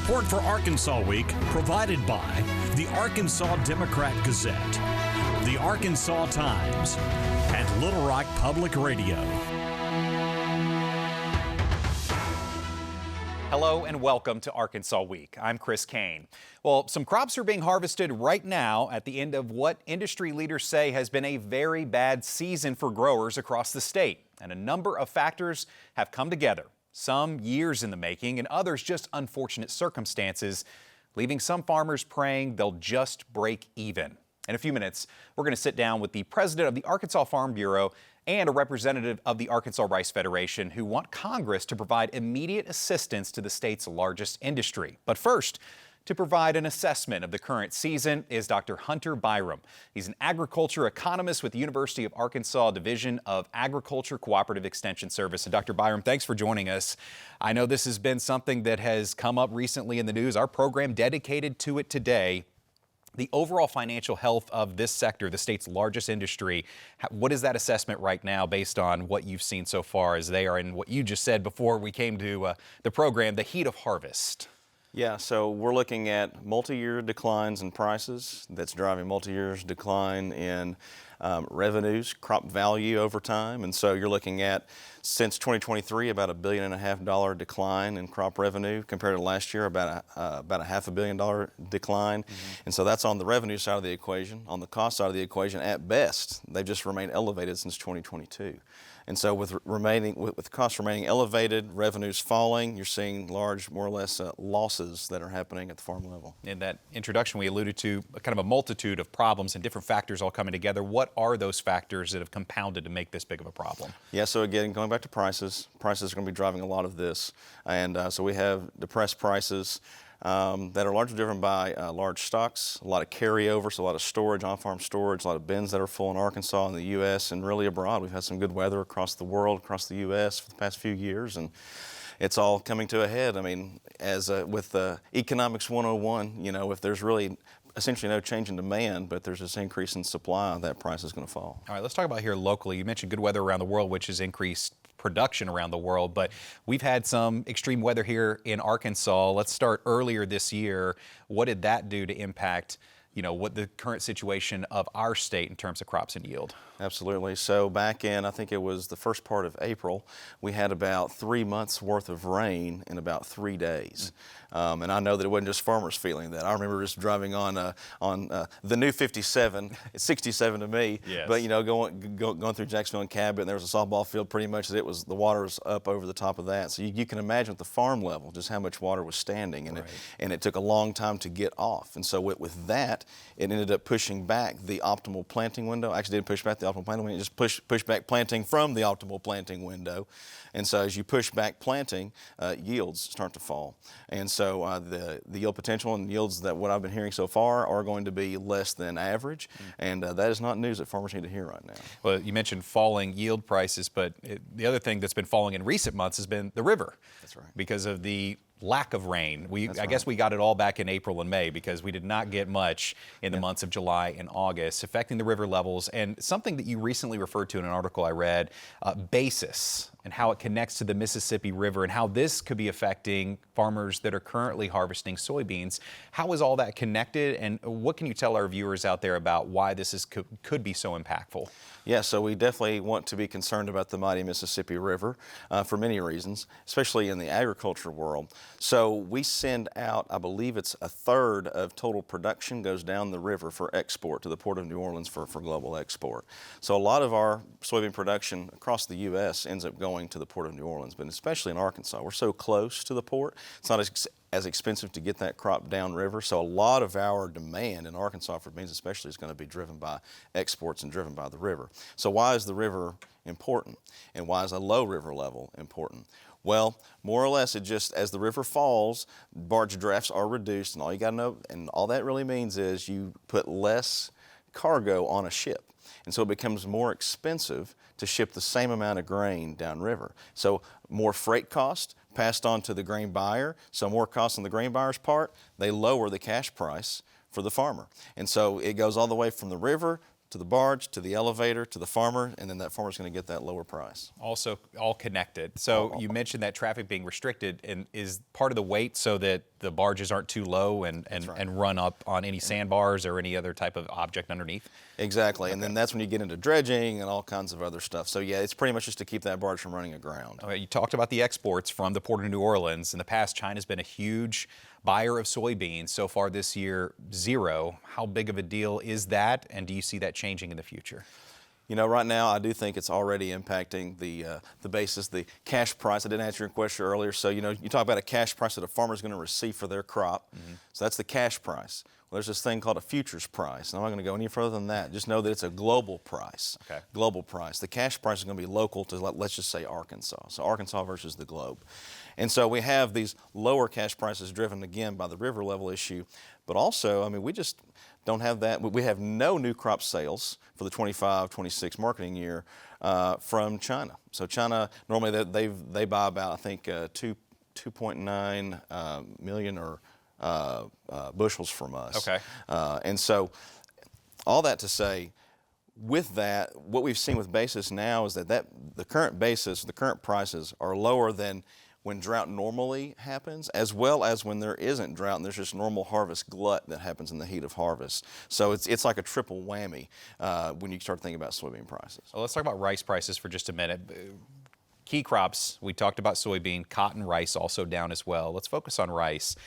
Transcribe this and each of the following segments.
Support for Arkansas Week provided by the Arkansas Democrat Gazette, the Arkansas Times, and Little Rock Public Radio. Hello and welcome to Arkansas Week. I'm Chris Kane. Well, some crops are being harvested right now at the end of what industry leaders say has been a very bad season for growers across the state. And a number of factors have come together, some years in the making and others just unfortunate circumstances, leaving some farmers praying they'll just break even. In a few minutes, we're going to sit down with the president of the Arkansas Farm Bureau and a representative of the Arkansas Rice Federation who want Congress to provide immediate assistance to the state's largest industry. But first, to provide an assessment of the current season is Dr. Hunter Biram. He's an agriculture economist with the University of Arkansas Division of Agriculture Cooperative Extension Service. And Dr. Biram, thanks for joining us. I know this has been something that has come up recently in the news. Our program dedicated to it today. The overall financial health of this sector, the state's largest industry, what is that assessment right now based on what you've seen so far as they are in what you just said before we came to the program, the heat of harvest? Yeah, so we're looking at multi-year declines in prices that's driving multi-year decline in revenues, crop value over time. And so you're looking at, since 2023, about $1.5 billion decline in crop revenue compared to last year, about a $500 million decline. And so that's on the revenue side of the equation. On the cost side of the equation, at best, they've just remained elevated since 2022. And so with costs remaining elevated, revenues falling, you're seeing large, more or less, losses that are happening at the farm level. In that introduction, we alluded to kind of a multitude of problems and different factors all coming together. What are those factors that have compounded to make this big of a problem? Yeah, so again, going back to prices are going to be driving a lot of this. And so we have depressed prices that are largely driven by large stocks, a lot of carryover, so a lot of storage, on-farm storage, a lot of bins that are full in Arkansas and the U.S. and really abroad. We've had some good weather across the world, across the U.S. for the past few years, and it's all coming to a head. I mean, as with Economics 101, you know, if there's really essentially no change in demand, but there's this increase in supply, that price is going to fall. All right, let's talk about here locally. You mentioned good weather around the world, which has increased production around the world, but we've had some extreme weather here in Arkansas. Let's start earlier this year. What did that do to impact, you know, what the current situation of our state in terms of crops and yield? Absolutely. So back in, I think it was the first part of April, we had about 3 months worth of rain in about 3 days. And I know that it wasn't just farmers feeling that. I remember just driving on the new 57. It's 67 to me. Yes. But you know, going through Jacksonville and Cabot, and there was a softball field pretty much that the water was up over the top of that. So you can imagine at the farm level just how much water was standing, and right. it took a long time to get off. And so with that, it ended up pushing back the optimal planting window. Actually, didn't push back the optimal planting window. It just pushed back planting from the optimal planting window. And so as you push back planting, yields start to fall. And so the yield potential and yields that what I've been hearing so far are going to be less than average. And that is not news that farmers need to hear right now. Well, you mentioned falling yield prices, but the other thing that's been falling in recent months has been the river. That's right. Because of the lack of rain. I right. guess we got it all back in April and May because we did not get much in the months of July and August, affecting the river levels. And something that you recently referred to in an article I read, basis, and how it connects to the Mississippi River and how this could be affecting farmers that are currently harvesting soybeans. How is all that connected, and what can you tell our viewers out there about why this could be so impactful? Yeah, so we definitely want to be concerned about the mighty Mississippi River for many reasons, especially in the agriculture world. So we send out, I believe it's a third of total production goes down the river for export to the Port of New Orleans for global export. So a lot of our soybean production across the U.S. ends up going to the Port of New Orleans, but especially in Arkansas. We're so close to the port, it's not as expensive to get that crop downriver. So a lot of our demand in Arkansas for beans especially is going to be driven by exports and driven by the river. So why is the river important? And why is a low river level important? Well, more or less, it just, as the river falls, barge drafts are reduced, and all you got to know, and all that really means is you put less cargo on a ship. And so it becomes more expensive to ship the same amount of grain downriver. So more freight cost passed on to the grain buyer, so more cost on the grain buyer's part, they lower the cash price for the farmer. And so it goes all the way from the river to the barge, to the elevator, to the farmer, and then that farmer's going to get that lower price. Also all connected. So you mentioned that traffic being restricted, and is part of the weight so that the barges aren't too low and run up on any sandbars or any other type of object underneath? Exactly, and then that's when you get into dredging and all kinds of other stuff. So yeah, it's pretty much just to keep that barge from running aground. Okay, you talked about the exports from the port of New Orleans. In the past, China's been a huge buyer of soybeans. So far this year, zero. How big of a deal is that, and do you see that changing in the future? You know, right now I do think it's already impacting the basis, the cash price. I didn't answer your question earlier. So, you know, you talk about a cash price that a farmer's going to receive for their crop. So that's the cash price. Well, there's this thing called a futures price. And I'm not going to go any further than that. Just know that it's a global price. Okay. Global price. The cash price is going to be local to, let's just say, Arkansas. So Arkansas versus the globe. And so we have these lower cash prices driven, again, by the river level issue. But also, I mean, we just don't have that. We have no new crop sales for the 25-26 marketing year from China. So China, normally they buy about, I think, 2.9 million or bushels from us. Okay. And so all that to say, with that, what we've seen with basis now is that the current basis, the current prices are lower than when drought normally happens, as well as when there isn't drought and there's just normal harvest glut that happens in the heat of harvest. So it's like a triple whammy when you start thinking about soybean prices. Well, let's talk about rice prices for just a minute. Key crops, we talked about soybean, cotton, rice also down as well. Let's focus on rice.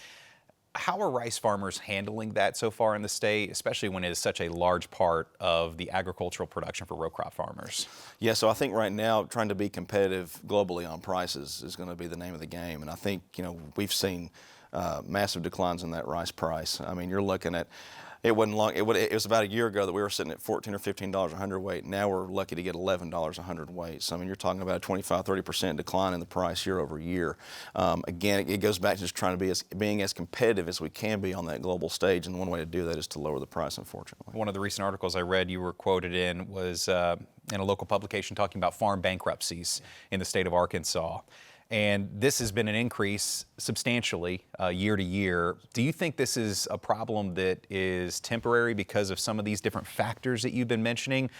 How are rice farmers handling that so far in the state, especially when it is such a large part of the agricultural production for row crop farmers? Yeah, so I think right now trying to be competitive globally on prices is going to be the name of the game. And I think, you know, we've seen massive declines in that rice price. I mean, you're looking at, it wasn't long, it was about a year ago that we were sitting at $14 or $15 a hundredweight. Now we're lucky to get $11 a hundredweight. So I mean, you're talking about a 25-30% decline in the price year over year. Again, it goes back to just trying to be being as competitive as we can be on that global stage, and one way to do that is to lower the price, unfortunately. One of the recent articles I read you were quoted in was in a local publication talking about farm bankruptcies in the state of Arkansas. And this has been an increase substantially year to year. Do you think this is a problem that is temporary because of some of these different factors that you've been mentioning?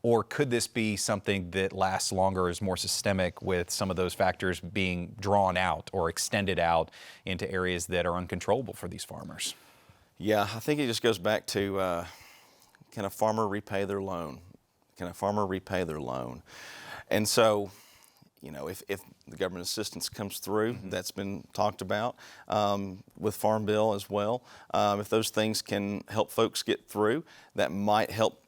Or could this be something that lasts longer, is more systemic, with some of those factors being drawn out or extended out into areas that are uncontrollable for these farmers? Yeah, I think it just goes back to can a farmer repay their loan? Can a farmer repay their loan? And so, you know, if the government assistance comes through, that's been talked about with Farm Bill as well. If those things can help folks get through, that might help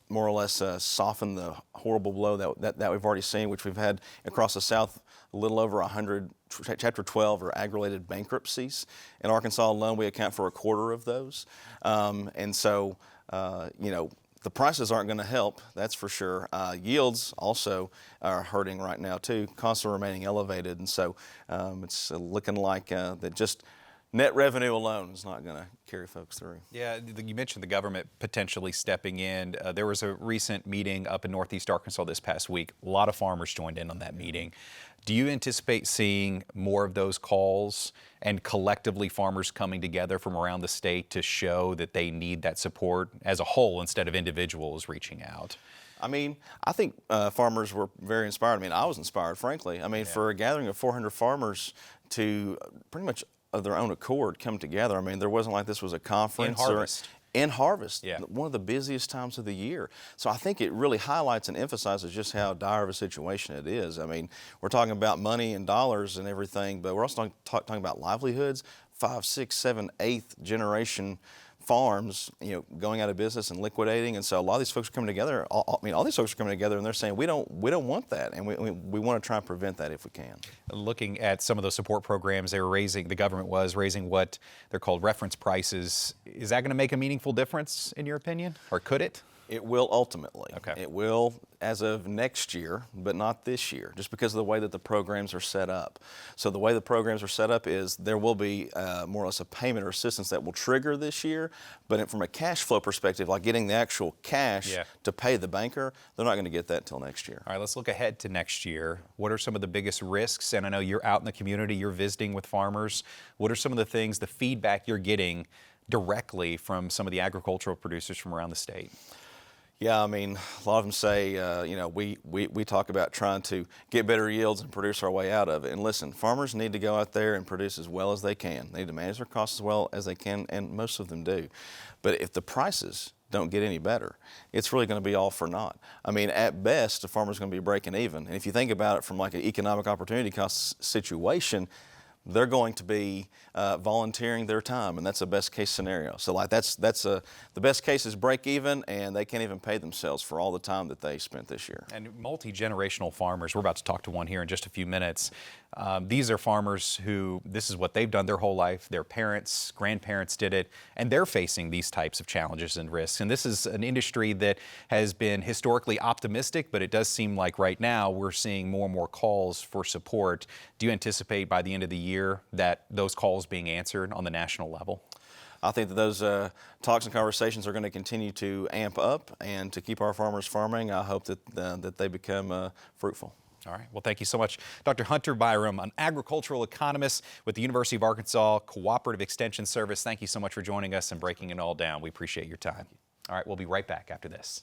more or less soften the horrible blow that we've already seen, which we've had across the South. A little over 100 Chapter 12 or ag-related bankruptcies. In Arkansas alone, we account for a quarter of those. And so, you know, the prices aren't going to help, that's for sure. Yields also are hurting right now too, costs are remaining elevated, and so it's looking like that just net revenue alone is not going to carry folks through. Yeah, you mentioned the government potentially stepping in. There was a recent meeting up in Northeast Arkansas this past week. A lot of farmers joined in on that meeting. Do you anticipate seeing more of those calls and collectively farmers coming together from around the state to show that they need that support as a whole instead of individuals reaching out? I mean, I think farmers were very inspired. I mean, I was inspired, frankly. I mean, for a gathering of 400 farmers to pretty much of their own accord come together. I mean, there wasn't like this was a conference. In harvest, yeah. One of the busiest times of the year. So I think it really highlights and emphasizes just how dire of a situation it is. I mean, we're talking about money and dollars and everything, but we're also talking about livelihoods, 5, 6, 7, 8th generation farms, you know, going out of business and liquidating. And so a lot of these folks are coming together. All these folks are coming together, and they're saying we don't want that, and we want to try and prevent that if we can. Looking at some of those support programs, the government was raising what they're called reference prices. Is that going to make a meaningful difference in your opinion, or could it? It will ultimately. Okay. It will as of next year, but not this year, just because of the way that the programs are set up. So the way the programs are set up is there will be more or less a payment or assistance that will trigger this year, but from a cash flow perspective, like getting the actual cash to pay the banker, they're not going to get that till next year. All right, let's look ahead to next year. What are some of the biggest risks? And I know you're out in the community, you're visiting with farmers. What are some of the things, the feedback you're getting directly from some of the agricultural producers from around the state? Yeah, I mean, a lot of them say, we talk about trying to get better yields and produce our way out of it. And listen, farmers need to go out there and produce as well as they can. They need to manage their costs as well as they can, and most of them do. But if the prices don't get any better, it's really going to be all for naught. I mean, at best, the farmer's going to be breaking even. And if you think about it from like an economic opportunity cost situation, they're going to be volunteering their time, and that's a best case scenario. So like the best case is break even, and they can't even pay themselves for all the time that they spent this year. And multi-generational farmers, we're about to talk to one here in just a few minutes. These are farmers who, this is what they've done their whole life. Their parents, grandparents did it, and they're facing these types of challenges and risks. And this is an industry that has been historically optimistic, but it does seem like right now we're seeing more and more calls for support. Do you anticipate by the end of the year that those calls being answered on the national level? I think that those talks and conversations are going to continue to amp up, and to keep our farmers farming, I hope that they become fruitful. All right. Well, thank you so much. Dr. Hunter Biram, an agricultural economist with the University of Arkansas Cooperative Extension Service. Thank you so much for joining us and breaking it all down. We appreciate your time. All right. We'll be right back after this.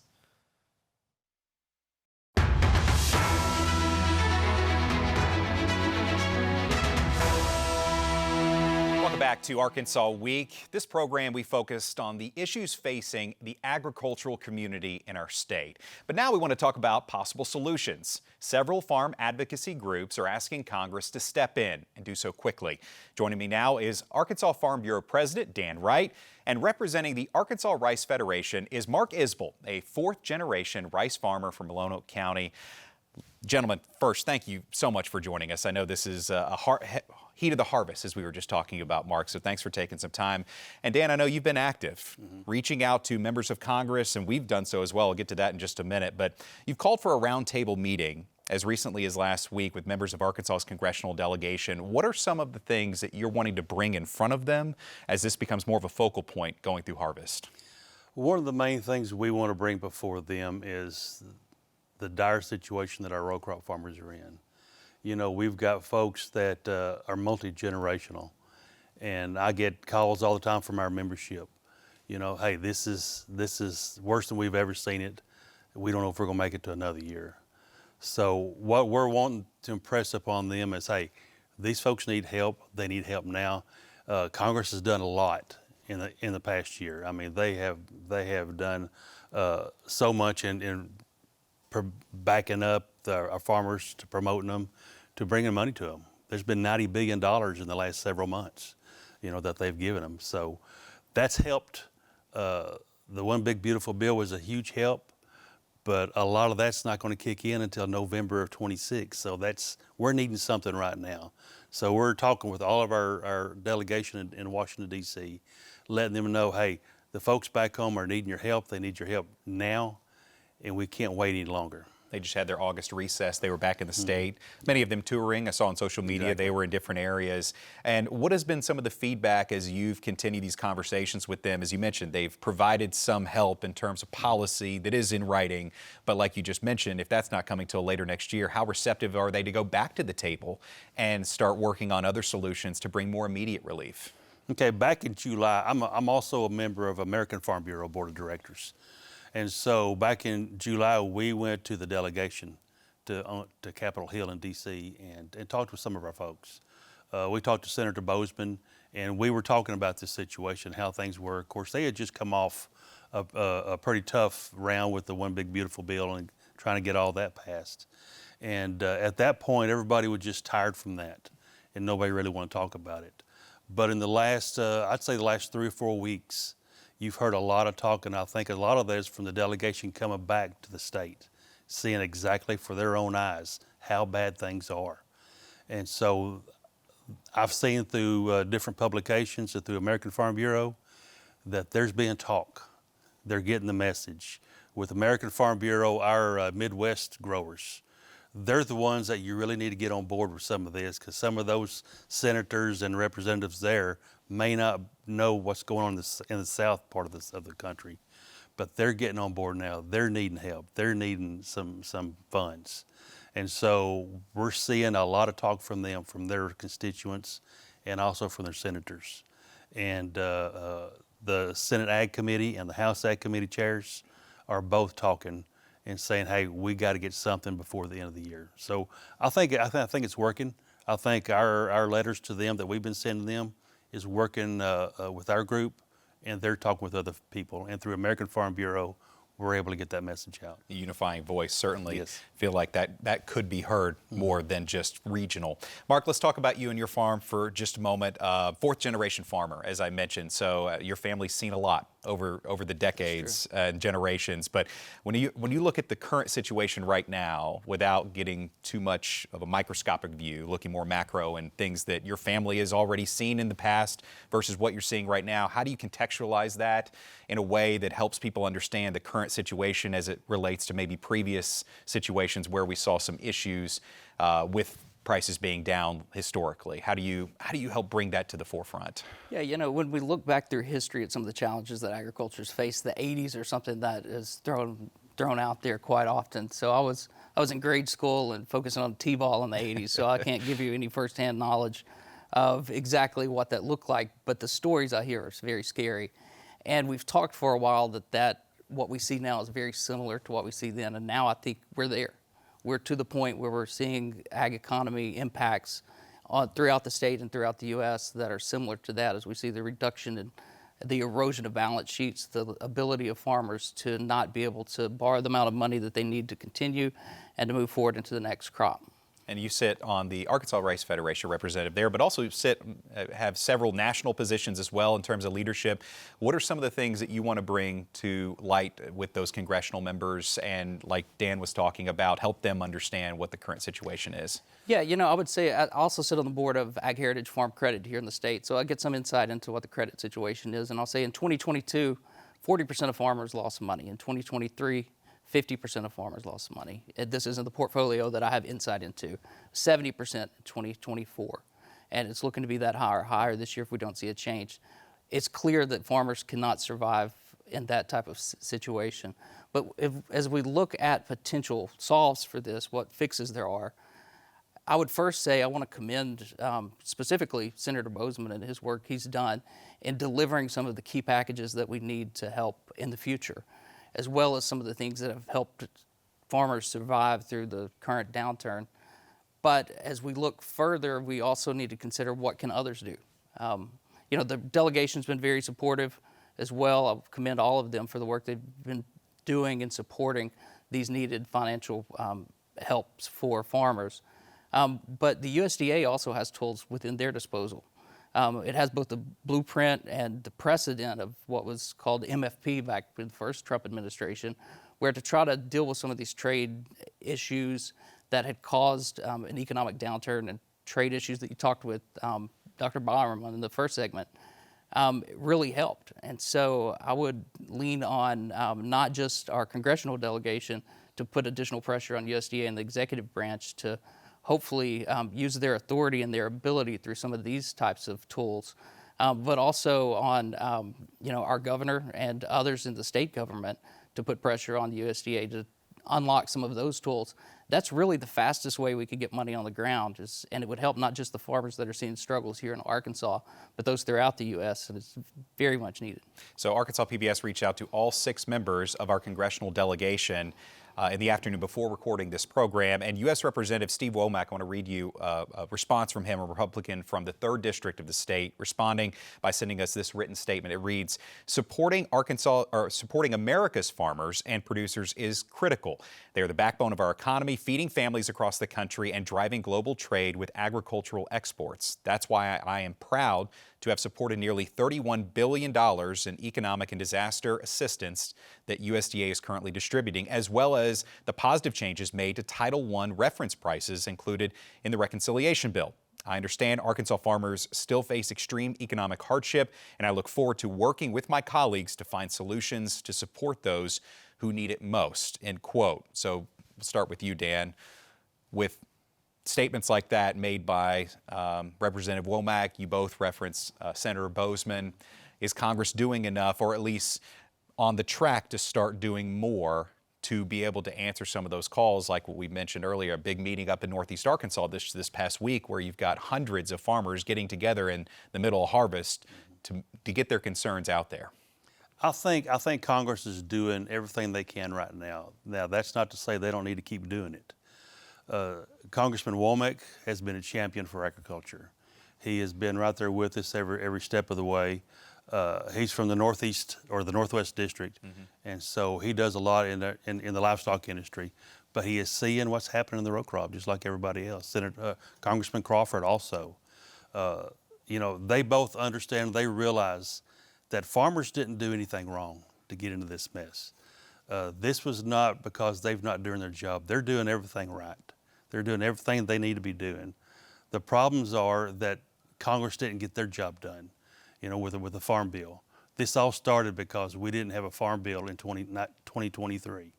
Welcome back to Arkansas Week. This program, we focused on the issues facing the agricultural community in our state. But now we want to talk about possible solutions. Several farm advocacy groups are asking Congress to step in and do so quickly. Joining me now is Arkansas Farm Bureau President Dan Wright, and representing the Arkansas Rice Federation is Mark Isbell, a fourth-generation rice farmer from Roanoke County. Gentlemen, first, thank you so much for joining us. I know this is heat of the harvest, as we were just talking about, Mark, so thanks for taking some time. And Dan, I know you've been active, reaching out to members of Congress, and we've done so as well. We'll get to that in just a minute. But you've called for a roundtable meeting as recently as last week with members of Arkansas's congressional delegation. What are some of the things that you're wanting to bring in front of them as this becomes more of a focal point going through harvest? One of the main things we want to bring before them is the dire situation that our row crop farmers are in. You know, we've got folks that are multi-generational, and I get calls all the time from our membership. You know, hey, this is worse than we've ever seen it. We don't know if we're gonna make it to another year. So what we're wanting to impress upon them is, hey, these folks need help. They need help now. Congress has done a lot in the past year. I mean, they have done so much in backing up our farmers, to promoting them, to bringing money to them. There's been $90 billion in the last several months, you know, that they've given them. So that's helped. The One Big Beautiful Bill was a huge help, but a lot of that's not going to kick in until November of 26. So we're needing something right now. So we're talking with all of our delegation in Washington, D.C., letting them know, hey, the folks back home are needing your help. They need your help now, and we can't wait any longer. They just had their August recess. They were back in the state. Many of them touring. I saw on social media They were in different areas. And what has been some of the feedback as you've continued these conversations with them? As you mentioned, they've provided some help in terms of policy that is in writing. But like you just mentioned, if that's not coming till later next year, how receptive are they to go back to the table and start working on other solutions to bring more immediate relief? Okay, back in July, I'm also a member of American Farm Bureau Board of Directors. And so back in July, we went to the delegation to Capitol Hill in D.C. and talked with some of our folks. We talked to Senator Boozman, and we were talking about this situation, how things were. Of course, they had just come off a pretty tough round with the One Big Beautiful Bill and trying to get all that passed. And at that point, everybody was just tired from that, and nobody really wanted to talk about it. But in the last, I'd say the last 3 or 4 weeks, you've heard a lot of talk, and I think a lot of that is from the delegation coming back to the state, seeing exactly for their own eyes how bad things are. And so I've seen through different publications and through American Farm Bureau that there's being talk. They're getting the message. With American Farm Bureau, our Midwest growers, they're the ones that you really need to get on board with some of this, because some of those senators and representatives there may not know what's going on in the south part of the country, but they're getting on board now. They're needing help. They're needing some funds. And so we're seeing a lot of talk from them, from their constituents, and also from their senators. And the Senate Ag Committee and the House Ag Committee chairs are both talking and saying, hey, we got to get something before the end of the year. So I think it's working. I think our letters to them that we've been sending them is working with our group, and they're talking with other people. And through American Farm Bureau, we're able to get that message out. The unifying voice, certainly. Yes. Feel like that could be heard more than just regional. Mark, let's talk about you and your farm for just a moment. Fourth generation farmer, as I mentioned. So your family's seen a lot over the decades and generations. But when you look at the current situation right now, without getting too much of a microscopic view, looking more macro and things that your family has already seen in the past versus what you're seeing right now, how do you contextualize that in a way that helps people understand the current situation as it relates to maybe previous situations where we saw some issues with prices being down historically? How do you help bring that to the forefront? Yeah, when we look back through history at some of the challenges that agriculture's faced, the 80s are something that is thrown out there quite often. So I was in grade school and focusing on T-ball in the 80s, so I can't give you any firsthand knowledge of exactly what that looked like, but the stories I hear are very scary. And we've talked for a while that what we see now is very similar to what we see then, and now I think we're there. We're to the point where we're seeing ag economy impacts throughout the state and throughout the U.S. that are similar to that, as we see the reduction in the erosion of balance sheets, the ability of farmers to not be able to borrow the amount of money that they need to continue and to move forward into the next crop. And you sit on the Arkansas Rice Federation representative there, but also have several national positions as well in terms of leadership. What are some of the things that you want to bring to light with those congressional members and, like Dan was talking about, help them understand what the current situation is? Yeah, I would say I also sit on the board of Ag Heritage Farm Credit here in the state, so I get some insight into what the credit situation is. And I'll say in 2022, 40% of farmers lost money. In 2023, 50% of farmers lost money. This is in the portfolio that I have insight into. 70% in 2024. And it's looking to be that higher this year if we don't see a change. It's clear that farmers cannot survive in that type of situation. But as we look at potential solves for this, what fixes there are, I would first say I want to commend specifically Senator Boozman and his work he's done in delivering some of the key packages that we need to help in the future, as well as some of the things that have helped farmers survive through the current downturn. But as we look further, we also need to consider what can others do. The delegation's been very supportive as well. I commend all of them for the work they've been doing in supporting these needed financial helps for farmers. But the USDA also has tools within their disposal. It has both the blueprint and the precedent of what was called MFP back in the first Trump administration, where to try to deal with some of these trade issues that had caused an economic downturn and trade issues that you talked with Dr. Biram in the first segment, really helped. And so I would lean on not just our congressional delegation to put additional pressure on USDA and the executive branch to hopefully use their authority and their ability through some of these types of tools, but also on our governor and others in the state government to put pressure on the USDA to unlock some of those tools. That's really the fastest way we could get money on the ground, and it would help not just the farmers that are seeing struggles here in Arkansas, but those throughout the U.S., and it's very much needed. So Arkansas PBS reached out to all 6 members of our congressional delegation in the afternoon before recording this program. And U.S. Representative Steve Womack, I want to read you a response from him, a Republican from the 3rd District of the state, responding by sending us this written statement. It reads, supporting America's farmers and producers is critical. They are the backbone of our economy, feeding families across the country and driving global trade with agricultural exports. That's why I am proud to have supported nearly $31 billion in economic and disaster assistance that USDA is currently distributing, as well as the positive changes made to Title I reference prices included in the reconciliation bill. I understand Arkansas farmers still face extreme economic hardship, and I look forward to working with my colleagues to find solutions to support those who need it most, end quote. So we'll start with you, Dan. With statements like that made by Representative Womack, you both reference Senator Boozman. Is Congress doing enough, or at least on the track to start doing more to be able to answer some of those calls, like what we mentioned earlier, a big meeting up in Northeast Arkansas this past week where you've got hundreds of farmers getting together in the middle of harvest to get their concerns out there? I think Congress is doing everything they can right now. Now, that's not to say they don't need to keep doing it. Congressman Womack has been a champion for agriculture. He has been right there with us every step of the way. He's from the Northeast or the Northwest District, and so he does a lot in the livestock industry. But he is seeing what's happening in the row crop, just like everybody else. Congressman Crawford also. They both understand. They realize that farmers didn't do anything wrong to get into this mess. This was not because they're not doing their job. They're doing everything right. They're doing everything they need to be doing. The problems are that Congress didn't get their job done, with the Farm Bill. This all started because we didn't have a Farm Bill in 2023.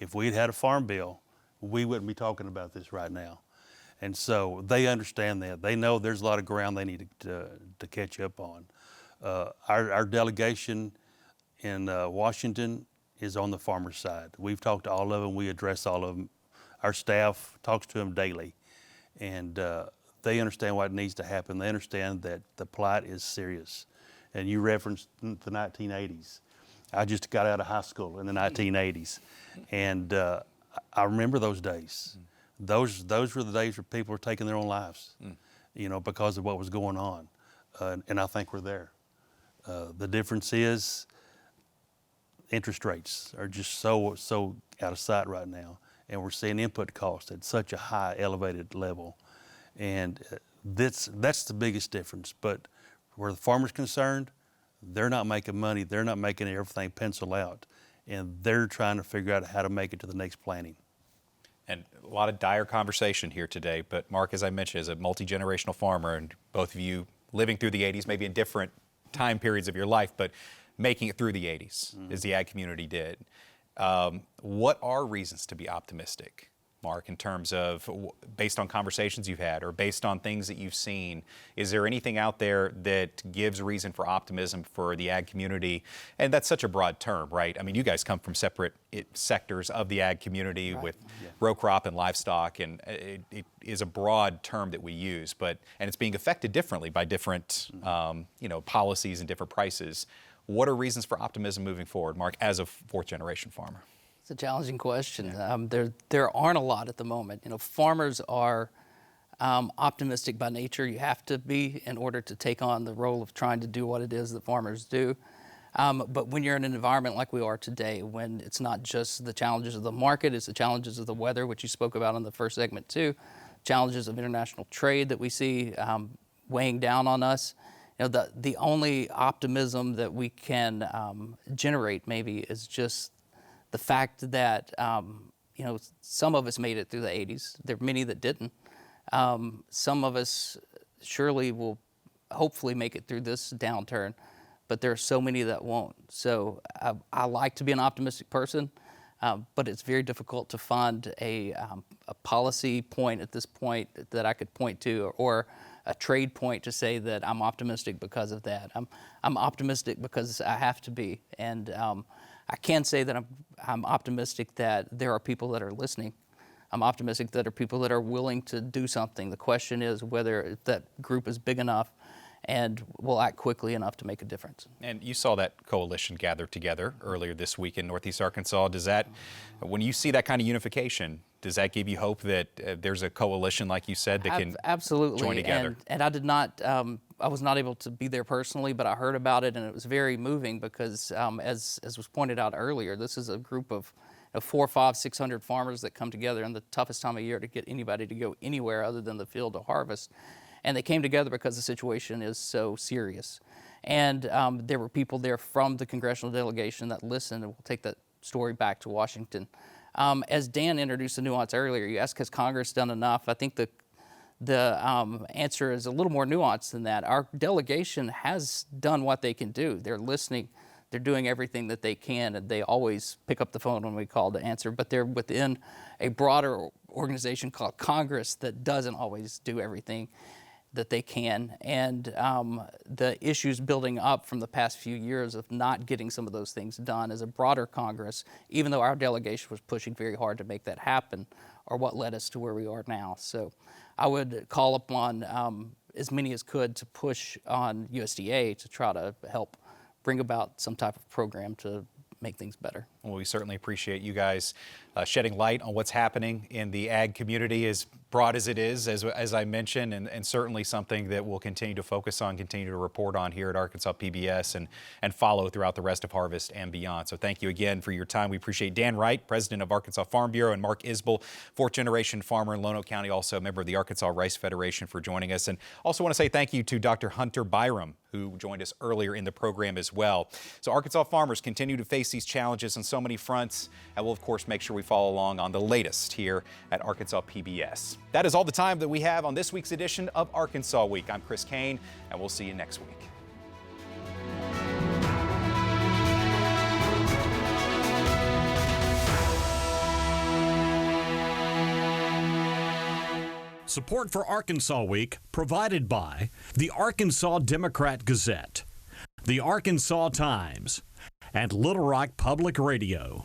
If we'd had a Farm Bill, we wouldn't be talking about this right now. And so they understand that. They know there's a lot of ground they need to catch up on. Our delegation in Washington is on the farmer's side. We've talked to all of them. We address all of them. Our staff talks to them daily. And they understand what needs to happen. They understand that the plight is serious. And you referenced the 1980s. I just got out of high school in the 1980s. And I remember those days. Those were the days where people were taking their own lives, because of what was going on. And I think we're there. The difference is interest rates are just so out of sight right now. And we're seeing input costs at such a high, elevated level. And that's the biggest difference. But where the farmer's concerned, they're not making money. They're not making everything pencil out. And they're trying to figure out how to make it to the next planting. And a lot of dire conversation here today. But Mark, as I mentioned, is a multi-generational farmer, and both of you living through the 80s, maybe in different time periods of your life, but making it through the 80s, as the ag community did. What are reasons to be optimistic, Mark, in terms of, based on conversations you've had or based on things that you've seen? Is there anything out there that gives reason for optimism for the ag community? And that's such a broad term, right? I mean, you guys come from separate sectors of the ag community, right, with row crop and livestock, and it is a broad term that we use, and it's being affected differently by different policies and different prices. What are reasons for optimism moving forward, Mark, as a fourth-generation farmer? It's a challenging question. There aren't a lot at the moment. Farmers are optimistic by nature. You have to be in order to take on the role of trying to do what it is that farmers do. But when you're in an environment like we are today, when it's not just the challenges of the market, it's the challenges of the weather, which you spoke about in the first segment too, challenges of international trade that we see weighing down on us. The only optimism that we can generate maybe is just the fact that some of us made it through the 80s. There are many that didn't. Some of us surely will hopefully make it through this downturn, but there are so many that won't. So I like to be an optimistic person, but it's very difficult to find a policy point at this point that I could point to, or a trade point to say that I'm optimistic because of that. I'm optimistic because I have to be, and I can say that I'm optimistic that there are people that are listening. I'm optimistic that there are people that are willing to do something. The question is whether that group is big enough and will act quickly enough to make a difference. And you saw that coalition gather together earlier this week in Northeast Arkansas. Does that, when you see that kind of unification, does that give you hope that there's a coalition, like you said, that can absolutely join together? And I did not, I was not able to be there personally, but I heard about it, and it was very moving because, as was pointed out earlier, this is a group of 400, 500, 600 farmers that come together in the toughest time of year to get anybody to go anywhere other than the field to harvest. And they came together because the situation is so serious. And there were people there from the congressional delegation that listened, and we'll take that story back to Washington. As Dan introduced the nuance earlier, you asked, has Congress done enough? I think the answer is a little more nuanced than that. Our delegation has done what they can do. They're listening. They're doing everything that they can, and they always pick up the phone when we call to answer, but they're within a broader organization called Congress that doesn't always do everything that they can. And the issues building up from the past few years of not getting some of those things done as a broader Congress, even though our delegation was pushing very hard to make that happen, are what led us to where we are now. So I would call upon as many as could to push on USDA to try to help bring about some type of program to make things better. Well, we certainly appreciate you guys shedding light on what's happening in the ag community, as broad as it is, as I mentioned, and certainly something that we'll continue to focus on, continue to report on here at Arkansas PBS and follow throughout the rest of harvest and beyond. So thank you again for your time. We appreciate Dan Wright, president of Arkansas Farm Bureau, and Mark Isbell, fourth-generation farmer in Lonoke County, also a member of the Arkansas Rice Federation, for joining us. And also want to say thank you to Dr. Hunter Biram, who joined us earlier in the program as well. So Arkansas farmers continue to face these challenges on so many fronts, and we'll of course make sure we follow along on the latest here at Arkansas PBS. That is all the time that we have on this week's edition of Arkansas Week. I'm Chris Kane, and we'll see you next week. Support for Arkansas Week provided by the Arkansas Democrat-Gazette, the Arkansas Times, and Little Rock Public Radio.